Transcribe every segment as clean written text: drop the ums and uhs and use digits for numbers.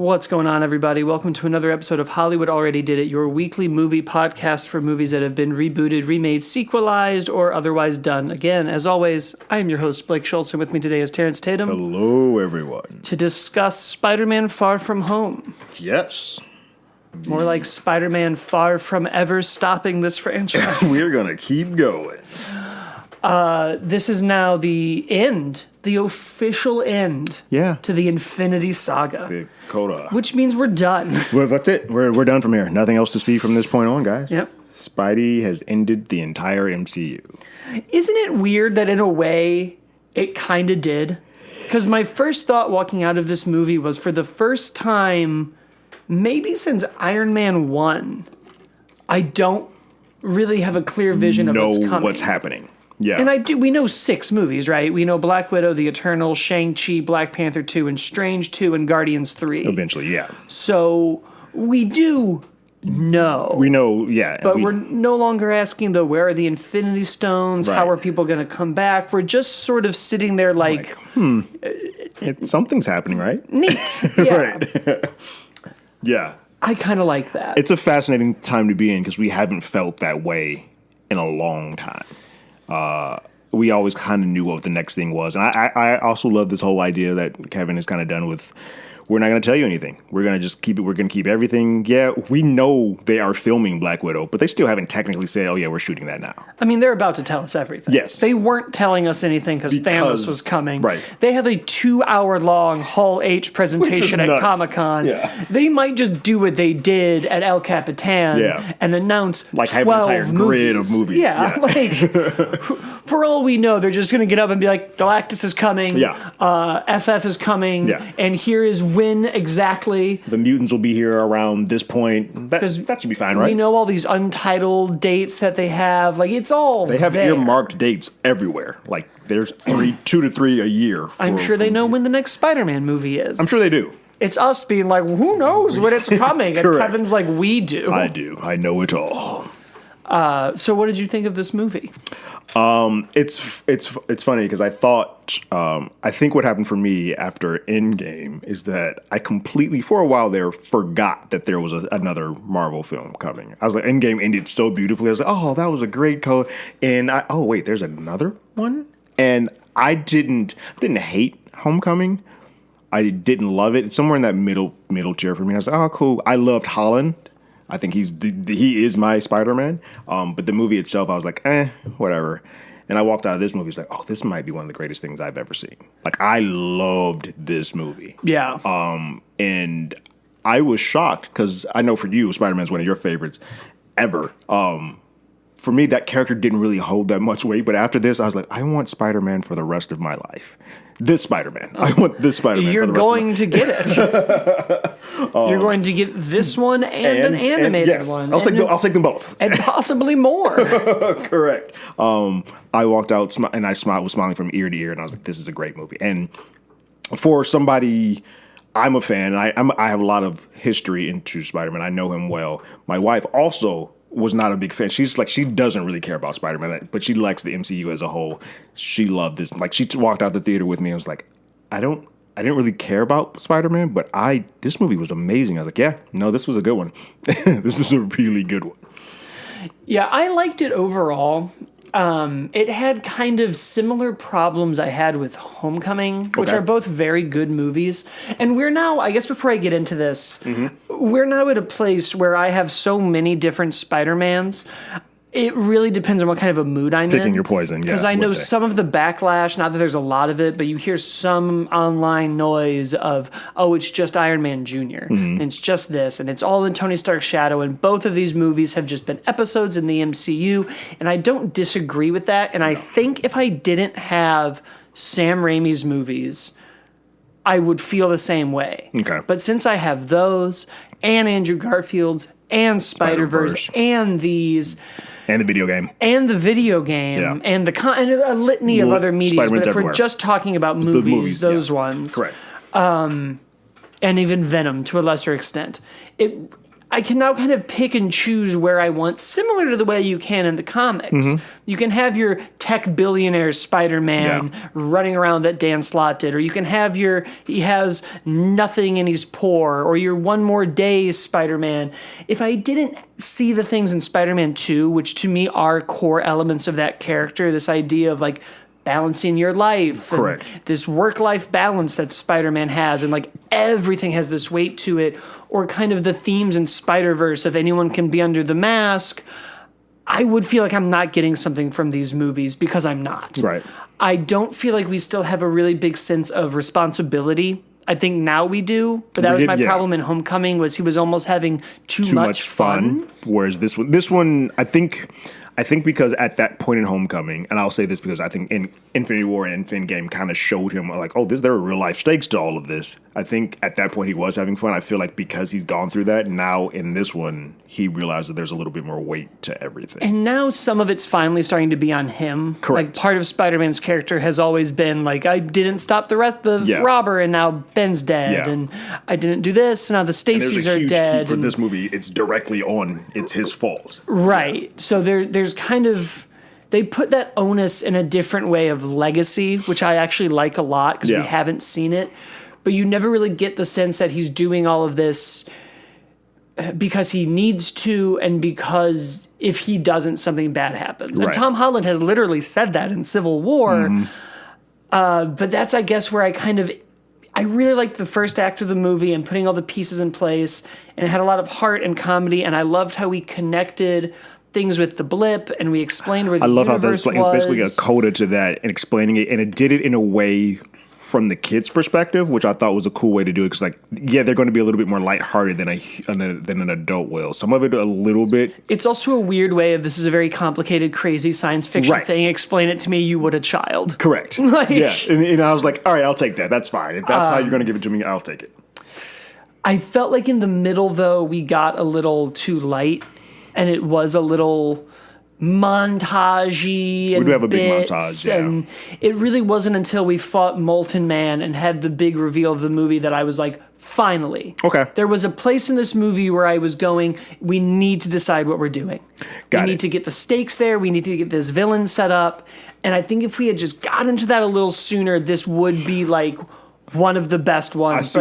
What's going on, everybody? Welcome to another episode of Hollywood Already Did It, your weekly movie podcast for movies that have been rebooted, remade, sequelized, or otherwise done. Again, as always, I am your host, Blake Schultz, and with me today is Terrence Tatum. Hello, everyone. To discuss Spider-Man Far From Home. Yes. More like Spider-Man Far From Ever Stopping this franchise. We're going to keep going. This is now the end, the official end to the Infinity Saga. The coda. Which means we're done. Well, that's it. We're done from here. Nothing else to see from this point on, guys. Yep. Spidey has ended the entire MCU. Isn't it weird that in a way it kind of did? Because my first thought walking out of this movie was, for the first time, maybe since Iron Man 1, I don't really have a clear vision of what's coming. What's happening. Yeah. And we know 6 movies, right? We know Black Widow, The Eternal, Shang-Chi, Black Panther 2, and Strange 2, and Guardians 3. Eventually, yeah. So we do know. We know, yeah. But we're no longer asking where are the Infinity Stones? Right. How are people going to come back? We're just sort of sitting there like something's happening, right? Neat. Yeah. Right. Yeah. I kind of like that. It's a fascinating time to be in because we haven't felt that way in a long time. We always kind of knew what the next thing was. And I also love this whole idea that Kevin has kind of done with, we're not going to tell you anything. We're going to just keep it. We're going to keep everything. Yeah, we know they are filming Black Widow, but they still haven't technically said, oh, yeah, we're shooting that now. I mean, they're about to tell us everything. Yes. They weren't telling us anything because Thanos was coming. Right. They have a 2-hour-long Hall H presentation at Comic-Con. Yeah. They might just do what they did at El Capitan and announce like 12 have an entire grid of movies. Yeah. Like, for all we know, they're just going to get up and be like, Galactus is coming. Yeah. FF is coming. Yeah. And here is when exactly. The mutants will be here around this point. That should be fine, right? We know all these untitled dates that they have. Like, it's all They have there. earmarked dates everywhere. Like, there's 2 to 3 a year. I'm sure they know when the next Spider-Man movie is. I'm sure they do. It's us being like, who knows when it's coming? And Kevin's like, we do. I do. I know it all. So what did you think of this movie? It's funny because I think what happened for me after Endgame is that I completely, for a while there, forgot that there was another Marvel film coming. I was like, Endgame ended so beautifully. I was like, oh, that was a great code. And wait, there's another one? And I didn't hate Homecoming. I didn't love it. It's somewhere in that middle tier for me. I was like, oh, cool. I loved Holland. I think he is my Spider-Man. But the movie itself, I was like, whatever. And I walked out of this movie, it's like, oh, this might be one of the greatest things I've ever seen. Like, I loved this movie. Yeah. And I was shocked because I know for you, Spider-Man is one of your favorites ever. For me, that character didn't really hold that much weight. But after this, I was like, I want Spider-Man for the rest of my life. This Spider-Man. I want this Spider-Man You're for the rest going to get it. You're going to get this one and an animated one. I'll take them both. And possibly more. Correct. I walked out and I was smiling from ear to ear, and I was like, this is a great movie. And for somebody, I'm a fan, and I have a lot of history into Spider-Man. I know him well. My wife also was not a big fan. She's like, she doesn't really care about Spider-Man, but she likes the MCU as a whole. She loved this. Like, she walked out the theater with me and was like, I didn't really care about Spider-Man, but this movie was amazing. I was like, yeah, no, this was a good one. This is a really good one. Yeah, I liked it overall. It had kind of similar problems I had with Homecoming, which are both very good movies. And we're now, I guess before I get into this, we're now at a place where I have so many different Spider-Mans. It really depends on what kind of a mood I'm in. Picking your poison, yeah. Because I know some of the backlash, not that there's a lot of it, but you hear some online noise of, oh, it's just Iron Man Jr., and it's just this, and it's all in Tony Stark's shadow, and both of these movies have just been episodes in the MCU, and I don't disagree with that, and I think if I didn't have Sam Raimi's movies, I would feel the same way. Okay. But since I have those, and Andrew Garfield's, and Spider-Verse, and these... And the video game. And the video game. Yeah. And a litany of other media. But if everywhere. we're just talking about movies those ones. Correct. And even Venom to a lesser extent. I can now kind of pick and choose where I want, similar to the way you can in the comics. You can have your tech billionaire Spider-Man running around that Dan Slott did, or you can have he has nothing and he's poor, or your One More Day Spider-Man. If I didn't see the things in Spider-Man 2, which to me are core elements of that character, this idea of like balancing your life, correct, and this work-life balance that Spider-Man has, and like everything has this weight to it, or kind of the themes in Spider-Verse of anyone can be under the mask, I would feel like I'm not getting something from these movies because I'm not. Right. I don't feel like we still have a really big sense of responsibility. I think now we do, but that was my problem in Homecoming, was he was almost having too much fun. Whereas this one, I think because at that point in Homecoming, and I'll say this because I think in Infinity War and Endgame kind of showed him like, oh, there are real life stakes to all of this. I think at that point he was having fun. I feel like because he's gone through that, now in this one, he realized that there's a little bit more weight to everything. And now some of it's finally starting to be on him. Correct. Like part of Spider-Man's character has always been like, I didn't stop the robber, and now Ben's dead, and I didn't do this, and now the Stacys are dead. For this movie, it's directly it's his fault. Right. So there's kind of, they put that onus in a different way of legacy, which I actually like a lot because we haven't seen it. But you never really get the sense that he's doing all of this because he needs to, and because if he doesn't, something bad happens. Right. And Tom Holland has literally said that in Civil War. But that's, I guess, where I really liked the first act of the movie and putting all the pieces in place, and it had a lot of heart and comedy, and I loved how we connected things with the blip, and we explained where the universe was. It was basically a coda to that and explaining it, and it did it in a way from the kid's perspective, which I thought was a cool way to do it. Because, they're going to be a little bit more lighthearted than an adult will. Some of it a little bit. It's also a weird way of, this is a very complicated, crazy science fiction thing. Explain it to me, you would a child. Correct. Yeah, and I was like, all right, I'll take that. That's fine. If that's how you're going to give it to me, I'll take it. I felt like in the middle, though, we got a little too light, and it was a little montagey, and we do have a big montage, and it really wasn't until we fought Molten Man and had the big reveal of the movie that I was like, finally. Okay. There was a place in this movie where I was going, we need to decide what we're doing. We need to get the stakes there. We need to get this villain set up. And I think if we had just got into that a little sooner, this would be like one of the best ones.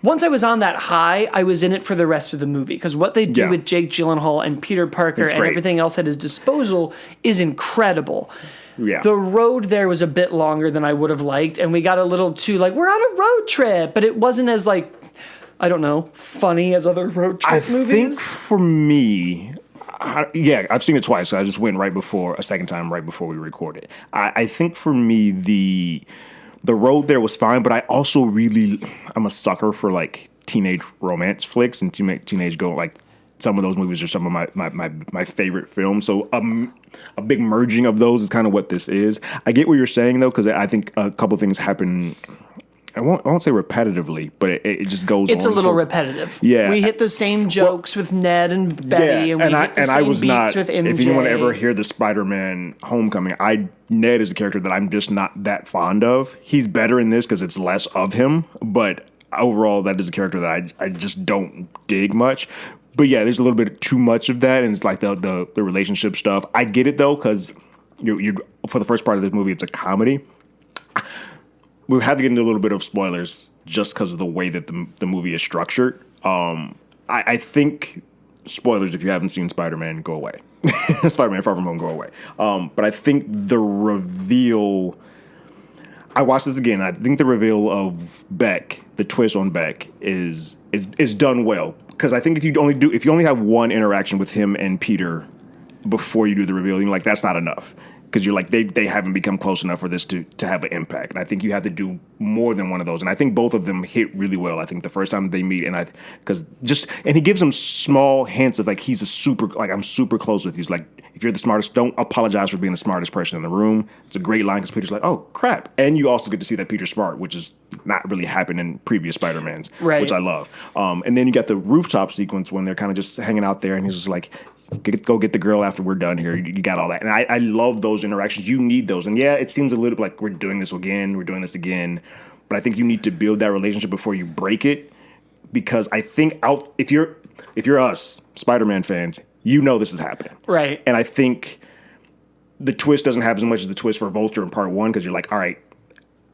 Once I was on that high, I was in it for the rest of the movie, because what they do with Jake Gyllenhaal and Peter Parker and everything else at his disposal is incredible. Yeah. The road there was a bit longer than I would have liked, and we got a little too, we're on a road trip, but it wasn't as, I don't know, funny as other road trip movies. I think for me, I've seen it twice. So I just went a second time right before we recorded. I think for me, the road there was fine, but I also I'm a sucker for teenage romance flicks and teenage some of those movies are some of my favorite films. So a big merging of those is kind of what this is. I get what you're saying though, because I think a couple of things happen. I won't say repetitively, but it just goes on. It's a little repetitive. Yeah. We hit the same jokes with Ned and Betty, and we hit the same beats with MJ. If anyone ever hear the Spider-Man Homecoming, Ned is a character that I'm just not that fond of. He's better in this because it's less of him, but overall, that is a character that I just don't dig much. But yeah, there's a little bit too much of that, and it's the relationship stuff. I get it, though, because you for the first part of this movie, it's a comedy. We have to get into a little bit of spoilers just because of the way that the movie is structured. I think, spoilers, if you haven't seen Spider-Man, go away. Spider-Man Far From Home, go away. But I think the reveal... I watched this again. I think the reveal of Beck, the twist on Beck, is done well. Because I think if you only have one interaction with him and Peter before you do the reveal, that's not enough. Because you're they haven't become close enough for this to have an impact. And I think you have to do more than one of those. And I think both of them hit really well. I think the first time they meet, and he gives them small hints of he's I'm super close with you. He's if you're the smartest, don't apologize for being the smartest person in the room. It's a great line because Peter's oh crap. And you also get to see that Peter's smart, which is not really happened in previous Spider-Mans, which I love. And then you got the rooftop sequence when they're kind of just hanging out there, and he's just go get the girl after we're done here. You got all that. And I love those interactions. You need those. And yeah, it seems a little like we're doing this again. But I think you need to build that relationship before you break it. Because I think if you're if you're us, Spider-Man fans, you know this is happening. Right. And I think the twist doesn't have as much as the twist for Vulture in part 1 because you're like, all right,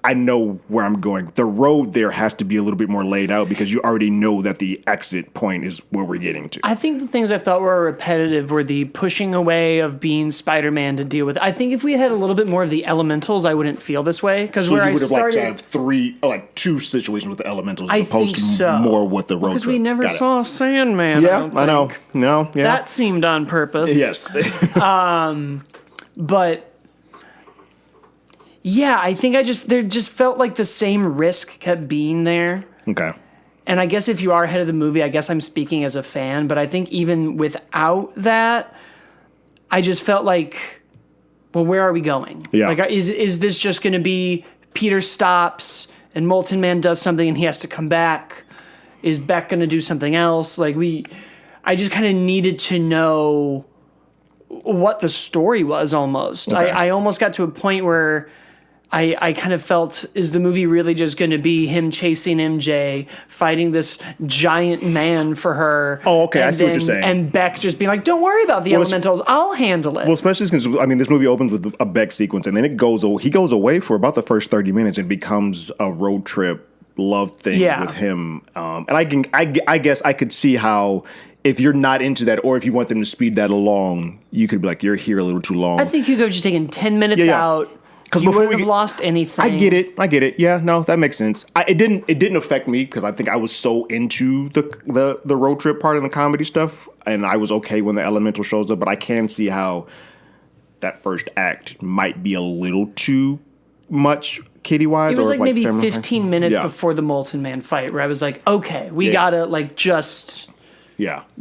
I know where I'm going. The road there has to be a little bit more laid out because you already know that the exit point is where we're getting to. I think the things I thought were repetitive were the pushing away of being Spider-Man to deal with. I think if we had a little bit more of the elementals, I wouldn't feel this way. Because So where you I would have started, like two situations with the elementals I as opposed think to so. more with the road trip. because we never Got it. saw Sandman. Yeah, I know. think. No, yeah. That seemed on purpose. Yes. But yeah, I think there just felt like the same risk kept being there. Okay. And I guess if you are ahead of the movie, I guess I'm speaking as a fan, but I think even without that, I just felt like, well, where are we going? Yeah. Like, is this just going to be Peter stops and Molten Man does something and he has to come back? Is Beck going to do something else? I just kind of needed to know what the story was almost. Okay. I almost got to a point where I kind of felt, is the movie really just going to be him chasing MJ, fighting this giant man for her? Oh, okay, I see what you're saying. And Beck just being like, don't worry about the elementals, I'll handle it. Well, especially because, I mean, this movie opens with a Beck sequence, and then he goes away for about the first 30 minutes and becomes a road trip love thing with him. And I guess I could see how, if you're not into that, or if you want them to speed that along, you could be like, you're here a little too long. I think you could have just taken 10 minutes out. Because you wouldn't have lost anything. I get it. Yeah, no, that makes sense. It didn't affect me because I think I was so into the road trip part and the comedy stuff, and I was okay when the elemental shows up. But I can see how that first act might be a little too much kitty wise. It was or like maybe family 15 minutes before the Molten Man fight, where I was like, okay, we gotta just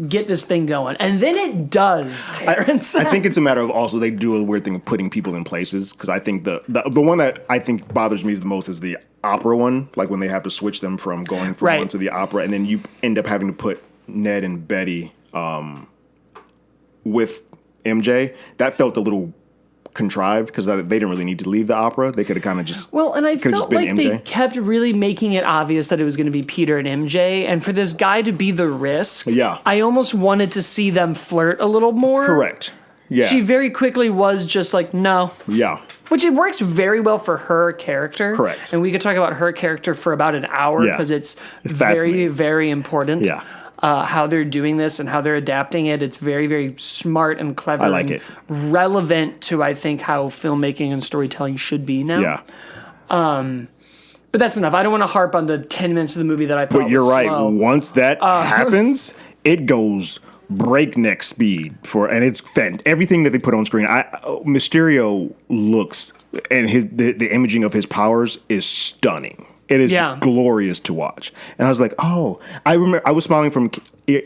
get this thing going. And then it does, Terrence. I think it's a matter of also they do a weird thing of putting people in places, because I think the one that I think bothers me the most is the opera one, like when they have to switch them from going from one to the opera, and then you end up having to put Ned and Betty with MJ. That felt a little contrived because they didn't really need to leave the opera. They could have kind of just and I felt like MJ. they kept really making it obvious that it was going to be Peter and MJ, and for this guy to be the risk, I almost wanted to see them flirt a little more. Correct. Yeah. She very quickly was just like, no. Yeah. Which it works very well for her character. Correct. And we could talk about her character for about an hour because it's very, very important. Yeah. How they're doing this and how they're adapting it. It's very, very smart and clever. I like it. Relevant to, I think, how filmmaking and storytelling should be now. Yeah. But that's enough. I don't want to harp on the 10 minutes of the movie that I thought But you're was right. slow. Once that happens, it goes breakneck speed and it's everything that they put on screen. Mysterio looks, and the imaging of his powers is stunning. It is glorious to watch. And I was like, oh, I remember I was smiling from ear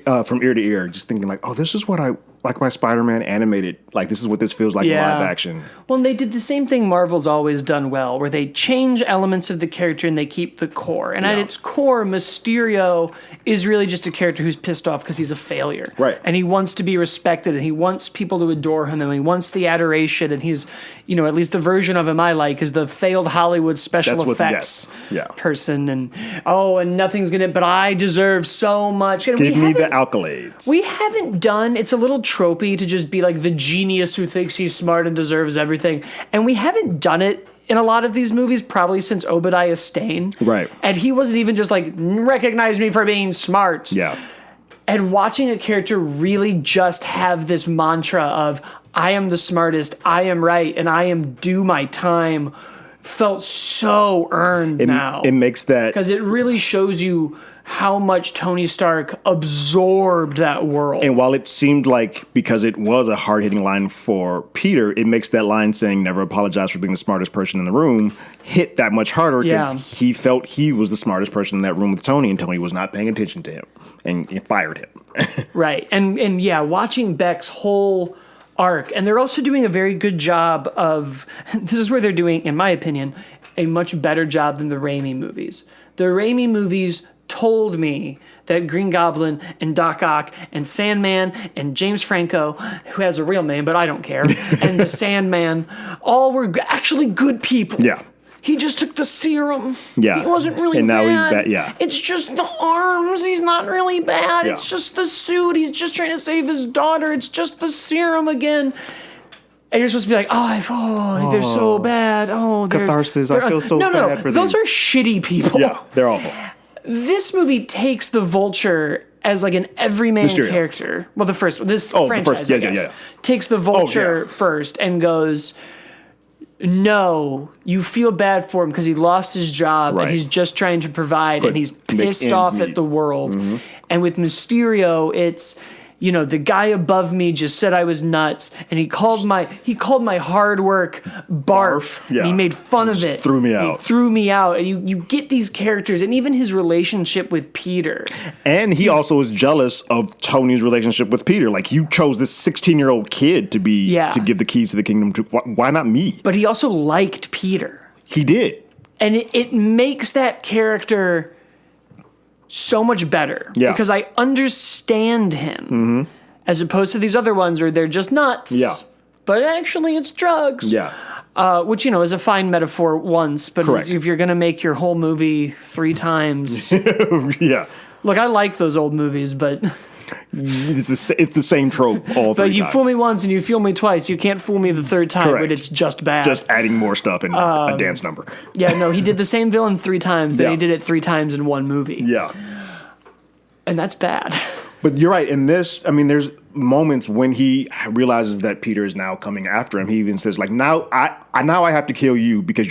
to ear, just thinking like, oh, this is what I like my Spider-Man animated. Like, this is what this feels like in live action. Well, and they did the same thing Marvel's always done well, where they change elements of the character and they keep the core. And at its core, Mysterio is really just a character who's pissed off because he's a failure. Right. And he wants to be respected, and he wants people to adore him, and he wants the adoration, and he's, at least the version of him I like is the failed Hollywood special effects person. And nothing's but I deserve so much. And Give me the accolades. We haven't done, it's a little tropey to just be like the genius who thinks he's smart and deserves everything. And we haven't done it in a lot of these movies probably since Obadiah Stane. Right. And he wasn't even just like, recognize me for being smart. Yeah. And watching a character really just have this mantra of, I am the smartest, I am right, and I am due my time, felt so earned now. It makes that... Because it really shows you how much Tony Stark absorbed that world. And while it seemed like, because it was a hard-hitting line for Peter, it makes that line saying, never apologize for being the smartest person in the room, hit that much harder because he felt he was the smartest person in that room with Tony, and Tony was not paying attention to him and fired him. Right. And watching Beck's whole arc, and they're also doing a very good job of, this is where they're doing, in my opinion, a much better job than the Raimi movies. The Raimi movies told me that Green Goblin and Doc Ock and Sandman and James Franco, who has a real name, but I don't care, and the Sandman, all were actually good people. Yeah. he just took the serum. Yeah. He wasn't really and now bad. he's bad. Yeah. It's just the arms. He's not really bad. Yeah. It's just the suit. He's just trying to save his daughter. It's just the serum again. And you're supposed to be like, they're so bad. Oh, they're catharsis. I feel so bad for those these. are shitty people. Yeah, they're awful. This movie takes the Vulture as like an everyman Mysterio. character. Well, the first one. This the franchise, first. Yeah, I guess, yeah. takes the Vulture first and goes, no, you feel bad for him because he lost his job Right. and he's just trying to provide and he's make pissed ends off meet. at the world. Mm-hmm. And with Mysterio, it's, the guy above me just said I was nuts, and he called my hard work barf. Yeah. And he made fun of it. threw me He out. threw me out. And you get these characters, and even his relationship with Peter. And he also is jealous of Tony's relationship with Peter. Like, you chose this 16-year-old kid to give the keys to the kingdom to. Why not me? But he also liked Peter. He did. And it makes that character so much better. Yeah. Because I understand him. As opposed to these other ones where they're just nuts. Yeah. But actually it's drugs. Yeah. Which, is a fine metaphor once. But Correct. if you're going to make your whole movie 3 times. Yeah. Look, I like those old movies, but... It's the same trope all But three you times. fool me once and you fool me twice. You can't fool me the third time Correct. when it's just bad. Just adding more stuff in a dance number. Yeah, no, he did the same villain 3 times. Then Yeah. he did it 3 times in one movie. Yeah. And that's bad. But you're right. In this, I mean, there's moments when he realizes that Peter is now coming after him. He even says, like, now I have to kill you because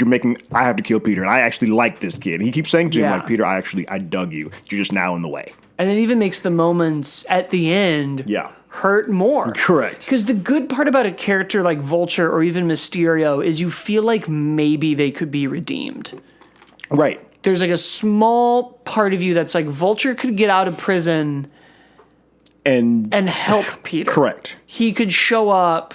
I have to kill Peter. And I actually like this kid. And he keeps saying to him, Yeah. like, Peter, I dug you. You're just now in the way. And it even makes the moments at the end Yeah. hurt more. Correct. Because the good part about a character like Vulture or even Mysterio is you feel like maybe they could be redeemed. Right. There's like a small part of you that's like Vulture could get out of prison And help Peter. correct. He could show up,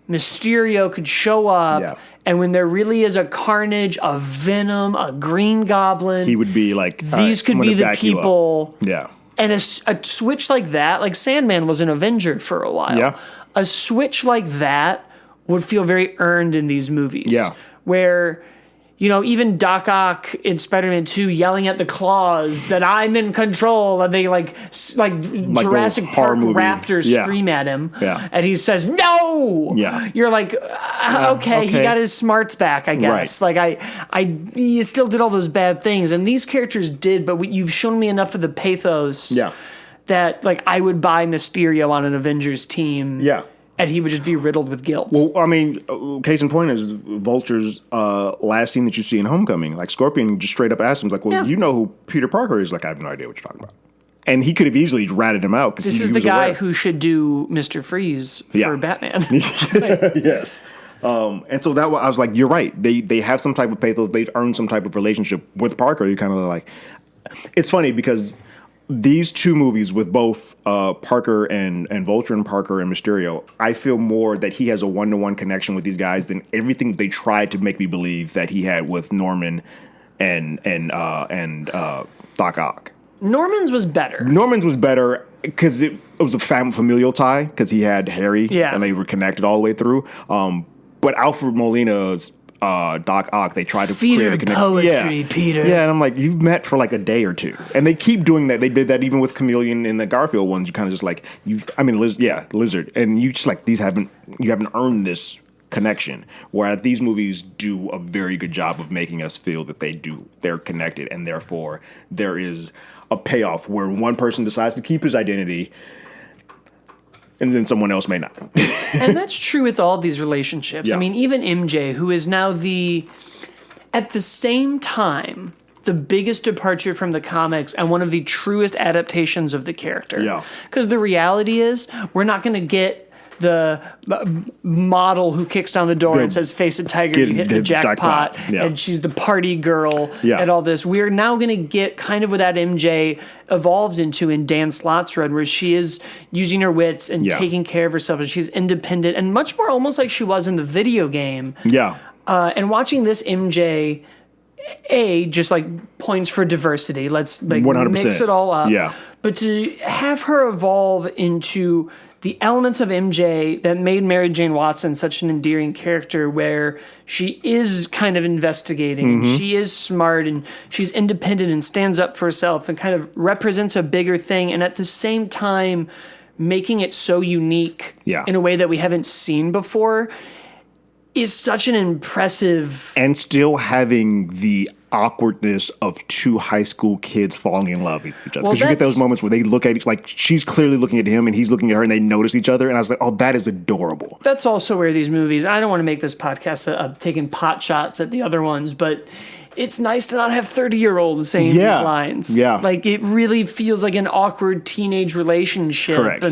Mysterio could show up, Yeah. and when there really is a Carnage, a Venom, a Green Goblin, He would be like, all these right, could I'm be gonna the back you up. people. Yeah. And a switch like that, like Sandman was an Avenger for a while. Yeah. A switch like that would feel very earned in these movies. Yeah. Where, even Doc Ock in Spider-Man 2 yelling at the claws that I'm in control, and they like Jurassic those horror Park movie. raptors Yeah. scream at him. Yeah. And he says, no! Yeah. You're like, okay, he okay. got his smarts back, I guess. Right. Like, he still did all those bad things, and these characters did, but you've shown me enough of the pathos Yeah. that, like, I would buy Mysterio on an Avengers team. Yeah. And he would just be riddled with guilt. Well, I mean, case in point is Vulture's last scene that you see in Homecoming. Like, Scorpion just straight up asked him, like, well, Yeah. you know who Peter Parker is? Like, I have no idea what you're talking about. And he could have easily ratted him out. This is the guy who should do Mr. Freeze for Yeah. Batman. Yes. And so I was like, you're right. They have some type of pathos. They've earned some type of relationship with Parker. You kind of like, it's funny because these 2 movies with both Parker and Vulture and Parker and Mysterio, I feel more that he has a one-to-one connection with these guys than everything they tried to make me believe that he had with Norman and Doc Ock. Norman's was better. Norman's was better because it was a familial tie because he had Harry and they were connected all the way through. But Alfred Molina's Doc Ock, they tried to Feed create her a connection. poetry, Peter. Yeah, and I'm like, you've met for like a day or 2, and they keep doing that. They did that even with Chameleon in the Garfield ones. You kind of just like Lizard, and you just like you haven't earned this connection. Whereas these movies do a very good job of making us feel that they're connected, and therefore there is a payoff where one person decides to keep his identity. And then someone else may not. And that's true with all these relationships. Yeah. I mean, even MJ, who is now at the same time, the biggest departure from the comics and one of the truest adaptations of the character. Yeah. Because the reality is, we're not going to get the model who kicks down the door and says, face a tiger, you hit the jackpot, Yeah. and she's the party girl Yeah. and all this. We're now going to get kind of what that MJ evolved into in Dan Slott's run, where she is using her wits and taking care of herself, and she's independent and much more almost like she was in the video game. Yeah. And watching this MJ, just like points for diversity. Let's like 100%. mix it all up. Yeah. But to have her evolve into the elements of MJ that made Mary Jane Watson such an endearing character, where she is kind of investigating, and she is smart, and she's independent and stands up for herself and kind of represents a bigger thing, and at the same time making it so unique in a way that we haven't seen before, is such an impressive... And still having the awkwardness of two high school kids falling in love with each other. Because you get those moments where they look at each... Like, she's clearly looking at him and he's looking at her and they notice each other. And I was like, oh, that is adorable. That's also where these movies... I don't want to make this podcast taking pot shots at the other ones, but... It's nice to not have 30-year-olds saying these lines. Yeah. Like, it really feels like an awkward teenage relationship. Correct.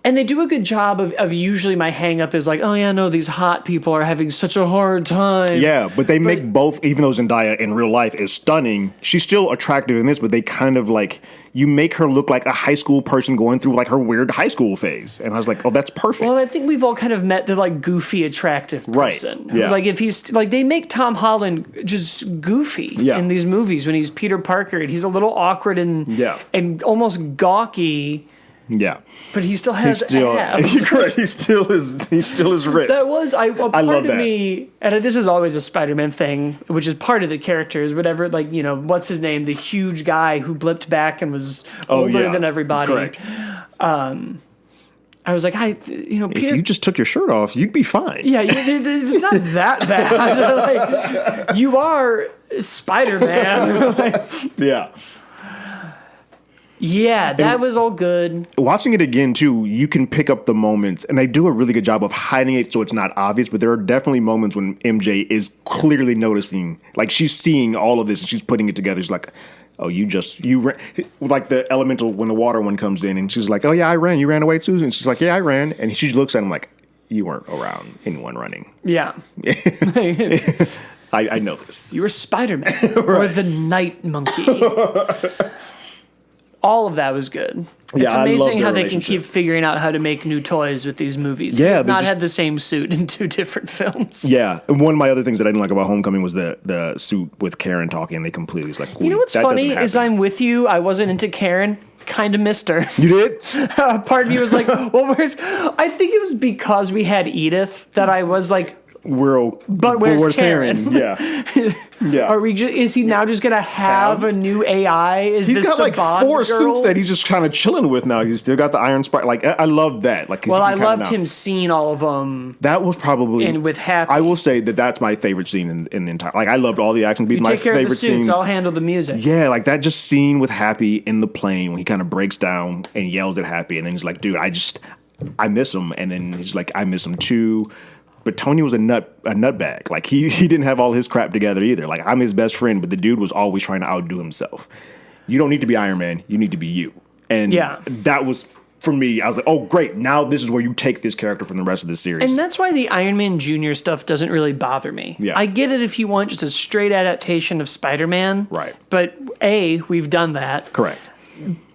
And they do a good job of usually my hang-up is like, oh, yeah, no, these hot people are having such a hard time. Yeah, but they make both, even though Zendaya in real life is stunning, she's still attractive in this, but they kind of like, you make her look like a high school person going through like her weird high school phase. And I was like, oh, that's perfect. Well, I think we've all kind of met the like goofy, attractive person. Right. Yeah. Like if he's like, they make Tom Holland just goofy in these movies when he's Peter Parker and he's a little awkward and almost gawky. Yeah, but he still has abs. Correct. He still is ripped. That was part love of that. me, and this is always a Spider-Man thing, which is part of the characters. Whatever, like what's his name, the huge guy who blipped back and was older than everybody. Correct. I was like, Peter, if you just took your shirt off, you'd be fine. Yeah, it's not that bad. Like, you are Spider-Man. Yeah. Yeah, that was all good. Watching it again, too, you can pick up the moments, and they do a really good job of hiding it so it's not obvious, but there are definitely moments when MJ is clearly noticing, like she's seeing all of this and she's putting it together. She's like, oh, like the elemental, when the water one comes in, and she's like, oh, yeah, I ran. You ran away, too? And she's like, yeah, I ran. And she looks at him like, you weren't around anyone running. Yeah. I know this. You were Spider-Man or the Night Monkey. All of that was good. It's amazing how they can keep figuring out how to make new toys with these movies. Yeah, He's not had the same suit in two different films. Yeah, and one of my other things that I didn't like about Homecoming was the suit with Karen talking, and they completely was like, you know what's funny is I'm with you. I wasn't into Karen. Kind of missed her. You did? Part of me was like, well, I think it was because we had Edith that I was like, where's Karen? Yeah. Yeah. Is he now just gonna have a new AI? He's got like Bond 4 girl? suits that he's just kind of chilling with now. He's still got the Iron Spider. Like I love that. Like, I loved him seeing all of them. That was probably with Happy. I will say that's my favorite scene in the entire. Like I loved all the action beats. My favorite of the suits, scenes. I'll handle the music. Yeah, like that just scene with Happy in the plane when he kind of breaks down and yells at Happy, and then he's like, "Dude, I miss him," and then he's like, "I miss him too." But Tony was a nutbag. Like he didn't have all his crap together either. Like I'm his best friend, but the dude was always trying to outdo himself. You don't need to be Iron Man. You need to be you. And that was, for me, I was like, oh, great. Now this is where you take this character from the rest of the series. And that's why the Iron Man Jr. stuff doesn't really bother me. Yeah. I get it if you want just a straight adaptation of Spider-Man. Right. But A, we've done that. Correct.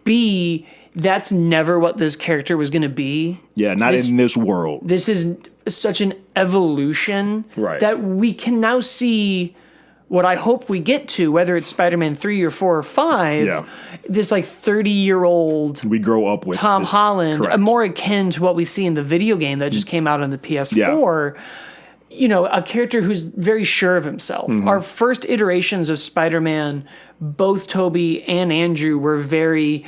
B, that's never what this character was going to be. Yeah, not in this world. This is such an evolution that we can now see what I hope we get to, whether it's Spider-Man 3 or 4 or 5, this like 30-year-old we grow up with Tom Holland, more akin to what we see in the video game that just came out on the PS4. Yeah. A character who's very sure of himself. Mm-hmm. Our first iterations of Spider-Man, both Tobey and Andrew were very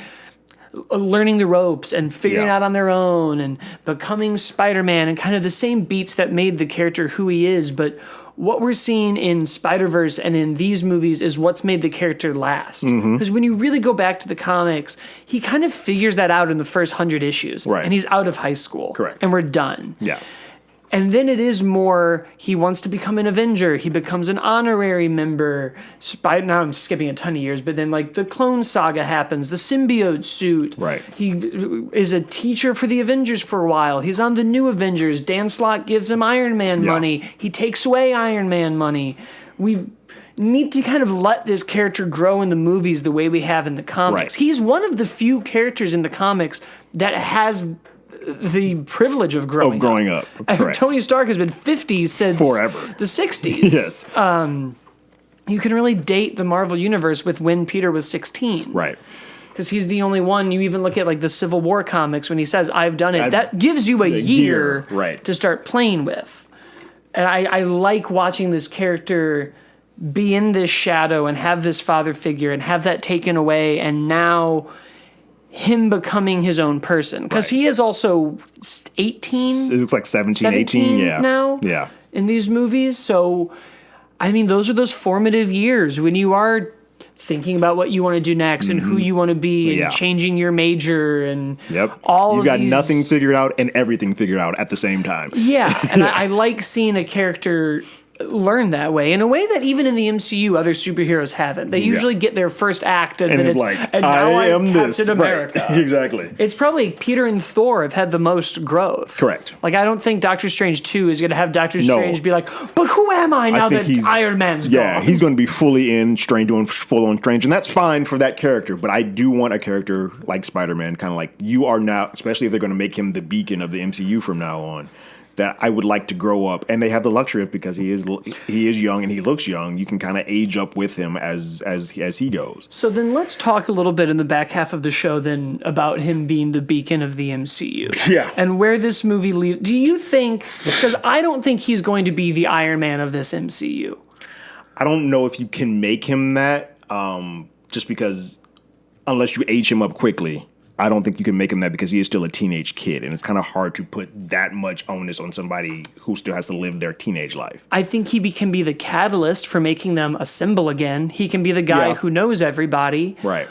learning the ropes and figuring out on their own and becoming Spider-Man and kind of the same beats that made the character who he is. But what we're seeing in Spider-Verse and in these movies is what's made the character last. Because when you really go back to the comics, he kind of figures that out in the first 100 issues. Right. And he's out of high school. Correct. And we're done. Yeah. And then it is more, he wants to become an Avenger. He becomes an honorary member. Now I'm skipping a ton of years, but then like the Clone Saga happens, the symbiote suit. Right. He is a teacher for the Avengers for a while. He's on the new Avengers. Dan Slott gives him Iron Man money. He takes away Iron Man money. We need to kind of let this character grow in the movies the way we have in the comics. Right. He's one of the few characters in the comics that has the privilege of growing up. Correct. Tony Stark has been 50 since forever the 60s. Yes. You can really date the Marvel Universe with when Peter was 16. Right. because he's the only one. You even look at like the Civil War comics when he says, "I've done it." That gives you a year right. to start playing with. And I like watching this character be in this shadow and have this father figure and have that taken away, and now him becoming his own person. Because he is also 18. It looks like 17 18, now. Yeah. In these movies. So, I mean, those are those formative years when you are thinking about what you want to do next and who you want to be and changing your major and all you of got these... nothing figured out and everything figured out at the same time. Yeah, and I like seeing a character learn that way in a way that even in the MCU other superheroes haven't. They usually get their first act and then it's like, and now I am Captain this. America. Right. Exactly. It's probably Peter and Thor have had the most growth. Correct. Like I don't think Doctor Strange 2 is going to have Doctor Strange be like, but who am I now that Iron Man's gone? Yeah, he's going to be fully in Strange, doing full on Strange, and that's fine for that character. But I do want a character like Spider-Man, kind of like you are now, especially if they're going to make him the beacon of the MCU from now on. That I would like to grow up, and they have the luxury of, because he is young and he looks young. You can kind of age up with him as he goes. So then let's talk a little bit in the back half of the show then about him being the beacon of the MCU. Yeah, and where this movie leaves. Do you think? Because I don't think he's going to be the Iron Man of this MCU. I don't know if you can make him that, just because unless you age him up quickly. I don't think you can make him that because he is still a teenage kid, and it's kind of hard to put that much onus on somebody who still has to live their teenage life. I think he can be the catalyst for making them assemble again. He can be the guy who knows everybody. Right.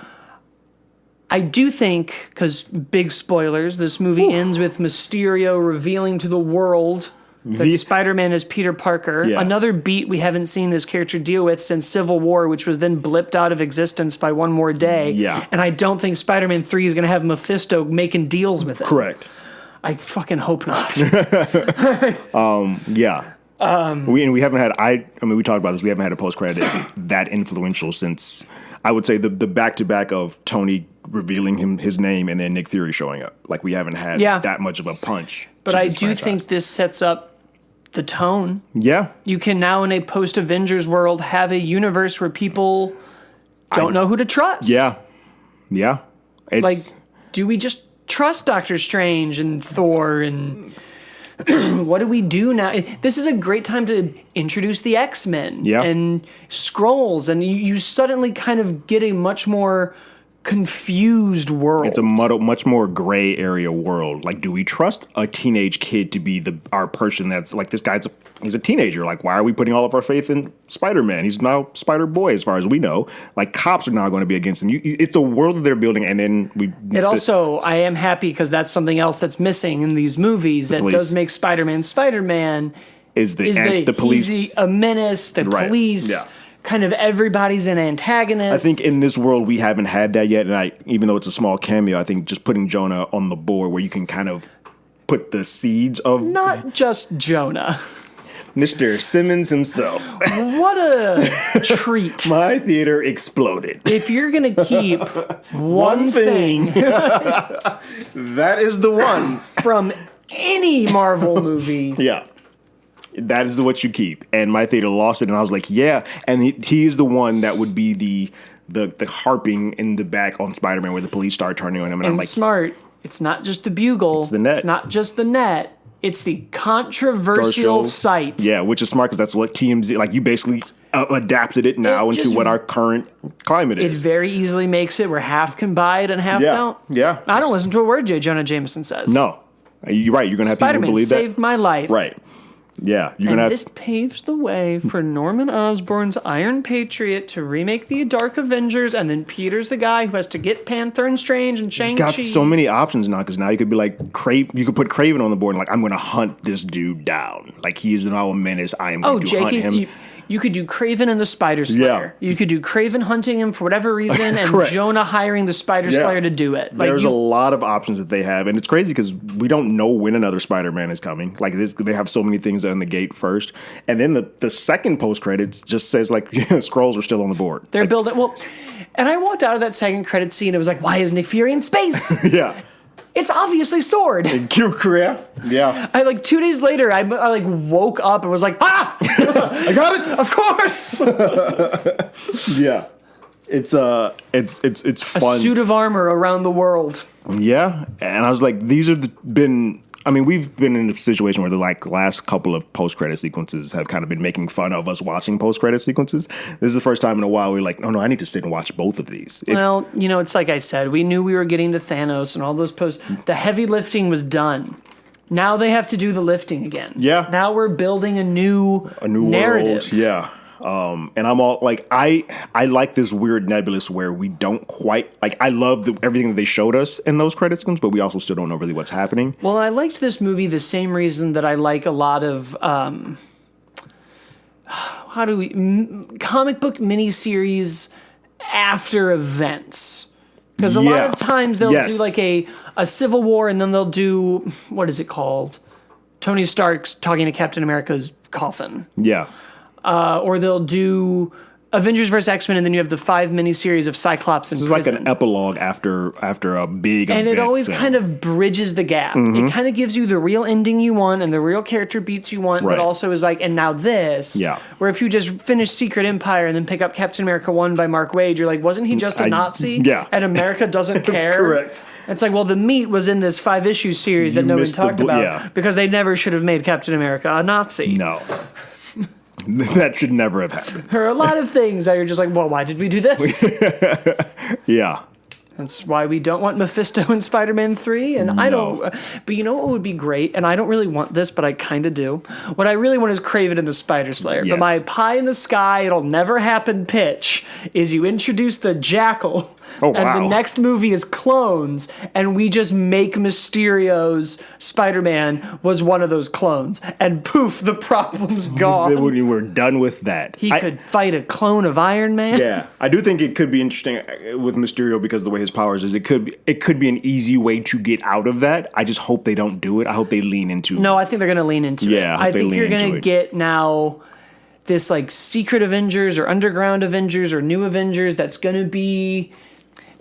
I do think, because big spoilers, this movie ends with Mysterio revealing to the world that Spider-Man is Peter Parker. Yeah. Another beat we haven't seen this character deal with since Civil War, which was then blipped out of existence by one more day. Yeah. And I don't think Spider-Man 3 is going to have Mephisto making deals with it. Correct. I fucking hope not. Yeah. We haven't had, we talked about this, we haven't had a post-credit that influential since, I would say, the back-to-back of Tony revealing his name and then Nick Fury showing up. Like, we haven't had that much of a punch. But I do think this sets up the tone. Yeah. You can now, in a post-Avengers world, have a universe where people don't know who to trust. Yeah. Yeah. Like, do we just trust Doctor Strange and Thor and what do we do now? This is a great time to introduce the X-Men and Skrulls, and you suddenly kind of get a much more confused world. It's a much more gray area world. Like, do we trust a teenage kid to be our person that's like, this guy's he's a teenager. Like, why are we putting all of our faith in Spider-Man? He's now Spider-Boy as far as we know. Like, cops are now going to be against him. It's a world that they're building, and then I am happy because that's something else that's missing in these movies that does make Spider-Man is the police. He's a menace, the police. Yeah. Kind of everybody's an antagonist. I think in this world we haven't had that yet, and even though it's a small cameo, I think just putting Jonah on the board where you can kind of put the seeds of not just Jonah, Mr. Simmons himself. What a treat! My theater exploded. If you're gonna keep one thing, that is the one from any Marvel movie. Yeah. That is what you keep. And my theater lost it, and I was like, yeah. And he is the one that would be the harping in the back on Spider-Man where the police start turning on him. And I'm like, smart. It's not just the bugle. It's the net. It's not just the net. It's the controversial site. Yeah, which is smart because that's what TMZ, like, you basically adapted it now into what our current climate is. It very easily makes it where half can buy it and half don't. Yeah. I don't listen to a word J. Jonah Jameson says. No. You're right. You're going to have people who believe that. Spider-Man saved my life. Right. Yeah, this paves the way for Norman Osborn's Iron Patriot to remake the Dark Avengers, and then Peter's the guy who has to get Panther and Strange and Shang-Chi. He's got so many options now, because now you could be like, you could put Kraven on the board and like, I'm going to hunt this dude down. Like, he is now a menace. I am going to hunt him. You could do Kraven and the Spider Slayer. Yeah. You could do Kraven hunting him for whatever reason, and Jonah hiring the Spider Slayer to do it. There's a lot of options that they have, and it's crazy because we don't know when another Spider-Man is coming. Like, they have so many things on the gate first, and then the second post credits just says like Skrulls are still on the board. They're building and I walked out of that second credit scene. It was like, why is Nick Fury in space? Yeah. It's obviously Sword. Cute Korea. Yeah. I 2 days later, I woke up and was like, I got it. Of course. Yeah. It's fun. A suit of armor around the world. Yeah, and I was like, we've been in a situation where the last couple of post-credit sequences have kind of been making fun of us watching post-credit sequences. This is the first time in a while we're like, no, I need to sit and watch both of these. Well, it's like I said, we knew we were getting to Thanos and all those the heavy lifting was done. Now they have to do the lifting again. Yeah. Now we're building a new narrative. World. Yeah. And I'm all like, I like this weird nebulous where we don't quite I love everything that they showed us in those credit sequences, but we also still don't know really what's happening. Well, I liked this movie the same reason that I like a lot of comic book miniseries after events. Because a lot of times they'll do like a Civil War, and then they'll do, what is it called? Tony Stark's talking to Captain America's coffin. Yeah. Or they'll do Avengers vs. X-Men, and then you have the 5 miniseries of Cyclops in prison. It's like an epilogue after a big event. And it always kind of bridges the gap. Mm-hmm. It kind of gives you the real ending you want and the real character beats you want, but also is like, and now this. Yeah. Where if you just finish Secret Empire and then pick up Captain America 1 by Mark Waid, you're like, wasn't he just a Nazi? Yeah. And America doesn't care? Correct. It's like, well, the meat was in this 5-issue series that nobody talked about because they never should have made Captain America a Nazi. No. That should never have happened. There are a lot of things that you're just like, well, why did we do this? Yeah. That's why we don't want Mephisto in Spider-Man 3. And I don't. But you know what would be great? And I don't really want this, but I kind of do. What I really want is Kraven and the Spider Slayer. Yes. But my pie in the sky, it'll never happen pitch is you introduce the Jackal. Oh, wow. And the next movie is clones, and we just make Mysterio's Spider-Man was one of those clones, and poof, the problem's gone. We're done with that. He could fight a clone of Iron Man. Yeah, I do think it could be interesting with Mysterio because of the way his powers is. It could be an easy way to get out of that. I just hope they don't do it. I hope they lean into it. No, I think they're going to lean into it. I think you're going to get now this like secret Avengers or underground Avengers or new Avengers that's going to be...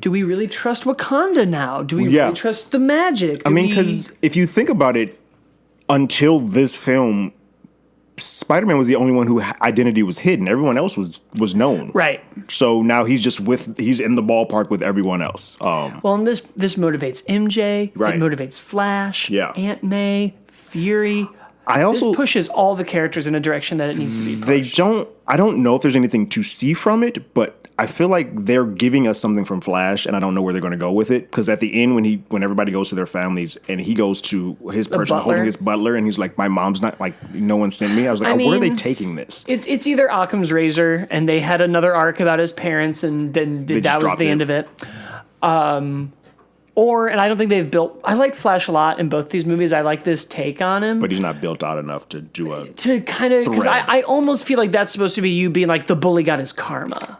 Do we really trust Wakanda now? Do we really trust the magic? Because if you think about it, until this film, Spider-Man was the only one whose identity was hidden. Everyone else was known. Right. So now he's in the ballpark with everyone else. Well, and this motivates MJ. Right. It motivates Flash. Yeah. Aunt May. Fury. This pushes all the characters in a direction that it needs to be pushed. I don't know if there's anything to see from it, but I feel like they're giving us something from Flash, and I don't know where they're going to go with it. Because at the end, when everybody goes to their families, and he goes to his person holding his butler, and he's like, "My mom's not no one sent me." I was like, where are they taking this? It's either Occam's Razor, and they had another arc about his parents, and then that was the end of it. And I don't think they've built... I liked Flash a lot in both these movies. I like this take on him. But he's not built out enough to do a... To kind of... Because I almost feel like that's supposed to be you being like, the bully got his karma.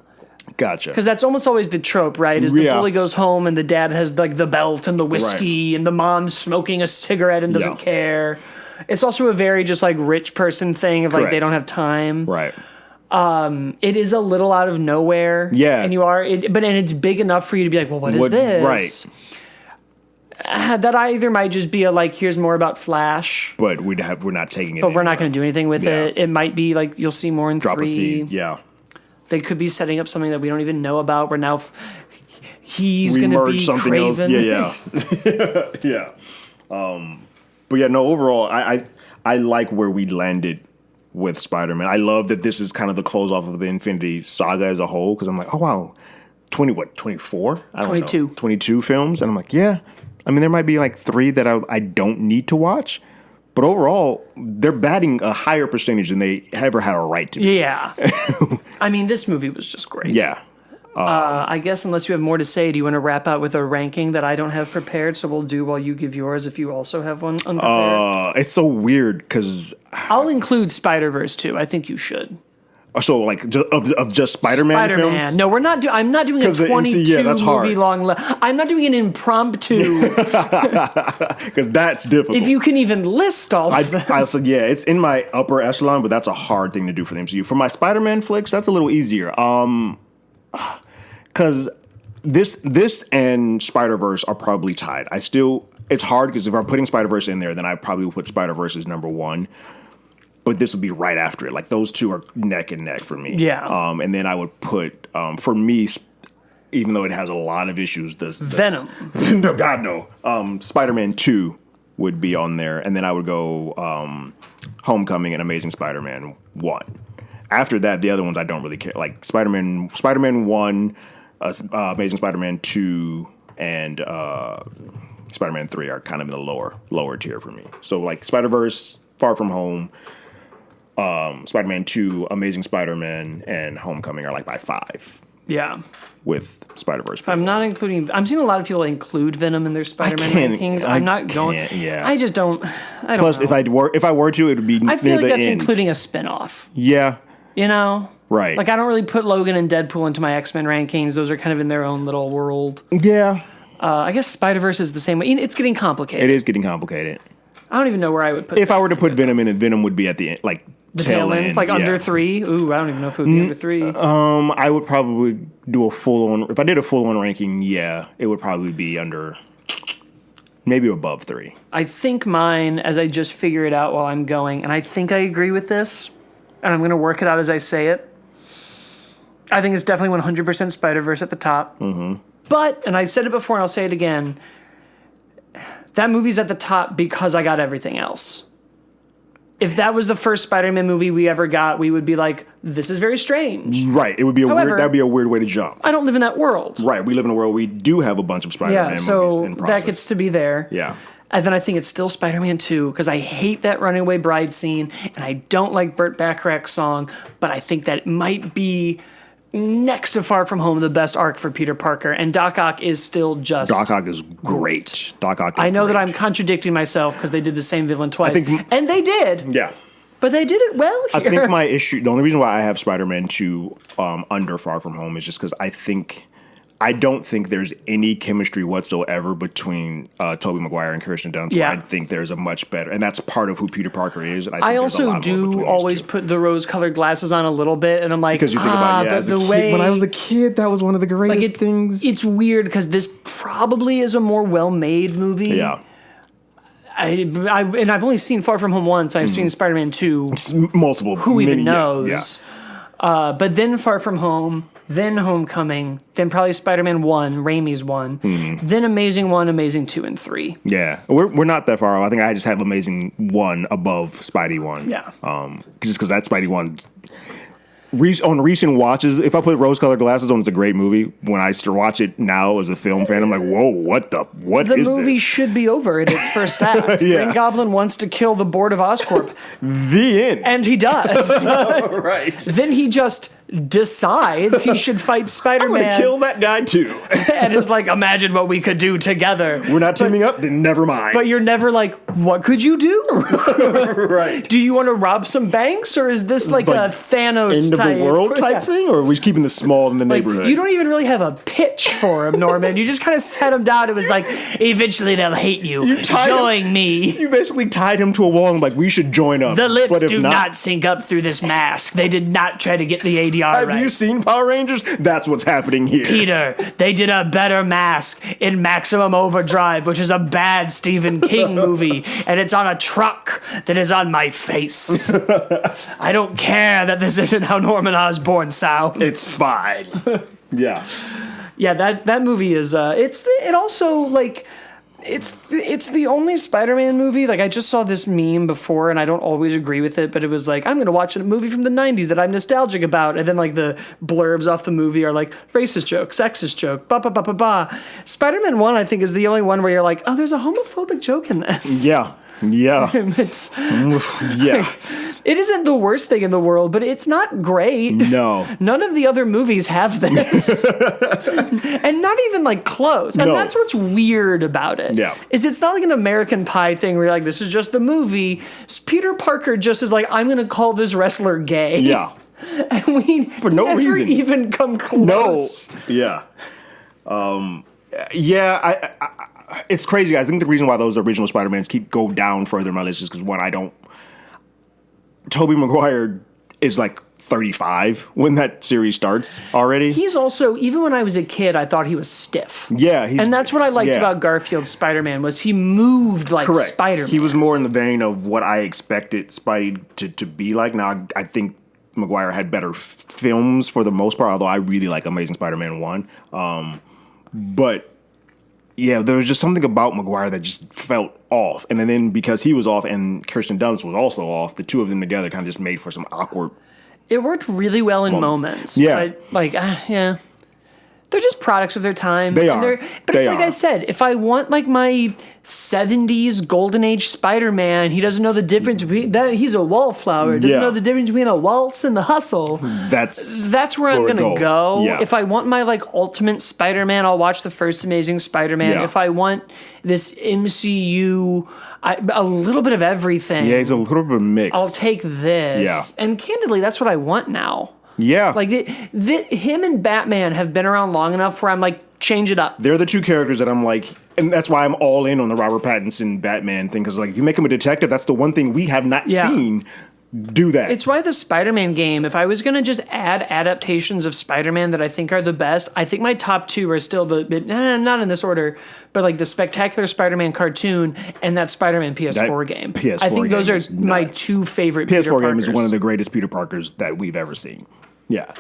Gotcha. Because that's almost always the trope, right? Is the bully goes home and the dad has like the belt and the whiskey and the mom's smoking a cigarette and doesn't care. It's also a very just like rich person thing of like they don't have time. Right. It is a little out of nowhere. Yeah. And it's big enough for you to be like, well, what is this? Right. That either might just be here's more about Flash. But we're not taking it. But we're not going to do anything with it. It might be like you'll see more in 3. Drop a seed. Yeah. They could be setting up something that we don't even know about. Where now he's going to be something Kraven. Else. Yeah. But yeah, no. Overall, I like where we landed with Spider-Man. I love that this is kind of the close off of the Infinity Saga as a whole. Because I'm like, oh wow, 24? I don't 22. know. 22 films, and I'm like, yeah. I mean, there might be like 3 that I don't need to watch. But overall, they're batting a higher percentage than they ever had a right to. Yeah. I mean, this movie was just great. Yeah. I guess unless you have more to say, do you want to wrap out with a ranking that I don't have prepared? So we'll do while you give yours if you also have one unprepared. It's so weird because... I'll include Spider-Verse too. I think you should. So, like, of just Spider-Man films? No, we're not. I'm not doing a 22 that's movie long. I'm not doing an impromptu. Because that's difficult. If you can even list all of them. I said, yeah, it's in my upper echelon, but that's a hard thing to do for the MCU. For my Spider-Man flicks, that's a little easier. Because this and Spider-Verse are probably tied. It's hard because if I'm putting Spider-Verse in there, then I probably would put Spider-Verse as number 1. But this would be right after it. Like, those two are neck and neck for me. Yeah. And then I would put, for me, even though it has a lot of issues, this Venom. No, God no. Spider-Man 2 would be on there, and then I would go Homecoming and Amazing Spider-Man 1. After that, the other ones I don't really care. Like Spider-Man 1, Amazing Spider-Man 2, and Spider-Man 3 are kind of in the lower tier for me. So like Spider-Verse, Far From Home, Spider-Man 2, Amazing Spider-Man, and Homecoming are like by 5. Yeah. With Spider-Verse. I'm not including... I'm seeing a lot of people include Venom in their Spider-Man rankings. I'm not going... Yeah. I just don't... I don't Plus, know. if I were to, it would be I feel near like the that's end. including a spin-off. Yeah. You know? Right. Like, I don't really put Logan and Deadpool into my X-Men rankings. Those are kind of in their own little world. Yeah. I guess Spider-Verse is the same way. It's getting complicated. It is getting complicated. I don't even know where I would put If I were to put Venom in it, Venom would be at the end, like the tail end. Like under 3. Ooh, I don't even know if it would be under 3. I would probably do a full-on... If I did a full-on ranking, yeah, it would probably be under... Maybe above 3. I think mine, as I just figure it out while I'm going, and I think I agree with this, and I'm going to work it out as I say it. I think it's definitely 100% Spider-Verse at the top. Mm-hmm. But, and I said it before and I'll say it again, that movie's at the top because I got everything else. If that was the first Spider-Man movie we ever got, we would be like, this is very strange. Right. It would be However, that'd be a weird way to jump. I don't live in that world. Right. We live in a world we do have a bunch of Spider-Man movies in process. That gets to be there. Yeah. And then I think it's still Spider-Man 2 because I hate that Runaway Bride scene and I don't like Burt Bacharach's song, but I think that it might be next to Far From Home the best arc for Peter Parker, and Doc Ock is still just... Doc Ock is great. Doc Ock is I know great. that I'm contradicting myself because they did the same villain twice. think- and they did. Yeah. But they did it well here. I think my issue... The only reason why I have Spider-Man 2 under Far From Home is just because I don't think there's any chemistry whatsoever between Tobey Maguire and Kirsten Dunst. Yeah. I think there's a much better... And that's part of who Peter Parker is. And I there's a lot also more do between these always two. put the rose-colored glasses on a little bit, and I'm like, Because you think about it, but as a the kid, way... when I was a kid, that was one of the greatest things. It's weird because this probably is a more well-made movie. Yeah. And I've only seen Far From Home once. I've seen Spider-Man 2. Multiple. Who even knows? Yeah. But then Far From Home, then Homecoming, then probably Spider-Man 1, Raimi's one, then Amazing 1, Amazing 2, and 3. Yeah. We're not that far off. I think I just have Amazing 1 above Spidey 1. Yeah. Just because that Spidey 1... on recent watches, if I put rose-colored glasses on, it's a great movie. When I watch it now as a film fan, I'm like, whoa, what is this? The movie should be over in its first act. Yeah. Green Goblin wants to kill the board of Oscorp. The end. And he does. Right. Then he just decides he should fight I'm Spider-Man. going to kill that guy, too. And is like, imagine what we could do together. We're not teaming up? Then never mind. But you're never like, what could you do? Right. Do you want to rob some banks, or is this like a Thanos End of type? the world type thing? Or are we keeping this small in the Like, neighborhood? you don't even really have a pitch for him, Norman. You just kind of set him down. It was like, eventually they'll hate you. Join me. You basically tied him to a wall and like, we should join up. The lips But if do not sync up through this mask. They did not try to get the ADR Have right. you seen Power Rangers? That's what's happening here. Peter, they did a better mask in Maximum Overdrive, which is a bad Stephen King movie, and it's on a truck that is on my face. I don't care that this isn't how Norman Osborn sounds. It's fine. Yeah. Yeah, that movie is it also like it's the only Spider-Man movie. Like, I just saw this meme before, and I don't always agree with it, but it was like, I'm going to watch a movie from the 90s that I'm nostalgic about. And then, like, the blurbs off the movie are like, racist joke, sexist joke, ba ba ba ba ba. Spider-Man 1, I think, is the only one where you're like, oh, there's a homophobic joke in this. Yeah. Yeah. It's, Yeah. it isn't the worst thing in the world, but it's not great. No. None of the other movies have this. And not even like close. And No. that's what's weird about it. Yeah. Is it's not like an American Pie thing where you're like, this is just the movie. Peter Parker just is like, I'm going to call this wrestler gay. Yeah. And we For no never reason. even come close. No. Yeah. Yeah. I it's crazy. I think the reason why those original Spider-Mans go down further in my list is because Tobey Maguire is like 35 when that series starts already. He's also, even when I was a kid, I thought he was stiff. Yeah. And that's what I liked yeah. about Garfield's Spider-Man was he moved like Correct. Spider-Man. He was more in the vein of what I expected Spidey to be like. Now, I think Maguire had better films for the most part, although I really like Amazing Spider-Man 1. But yeah, there was just something about Maguire that just felt off. And then because he was off and Kirsten Dunst was also off, the two of them together kind of just made for some awkward. It worked really well in moments. Yeah. But yeah. They're just products of their time. They are. But it's like I said, if I want like my 70s golden age Spider-Man, he doesn't know the difference between that. He's a wallflower. Doesn't know the difference between a waltz and the hustle. That's where I'm going to go. Yeah. If I want my like ultimate Spider-Man, I'll watch the first Amazing Spider-Man. Yeah. If I want this MCU, a little bit of everything. Yeah, he's a little bit of a mix. I'll take this. Yeah. And candidly, that's what I want now. Yeah. Like, him and Batman have been around long enough where I'm like, change it up. They're the two characters that I'm like, and that's why I'm all in on the Robert Pattinson Batman thing, because like, if you make him a detective, that's the one thing we have not seen. Do that. It's why the Spider-Man game, if I was going to just add adaptations of Spider-Man that I think are the best, I think my top two are still not in this order, but like the Spectacular Spider-Man cartoon and that Spider-Man PS4 game. PS4 I think those are are my two favorite Peter PS4 game Parkers. is one of the greatest Peter Parkers that we've ever seen. Yeah.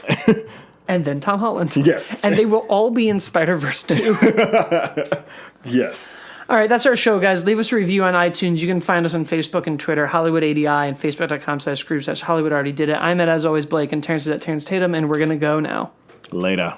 And then Tom Holland. Yes. And they will all be in Spider-Verse 2. Yes. All right, that's our show, guys. Leave us a review on iTunes. You can find us on Facebook and Twitter, HollywoodADI, and Facebook.com/group/Hollywood already did it. I'm at, as always, Blake, and Terrence is at Terrence Tatum, and we're going to go now. Later.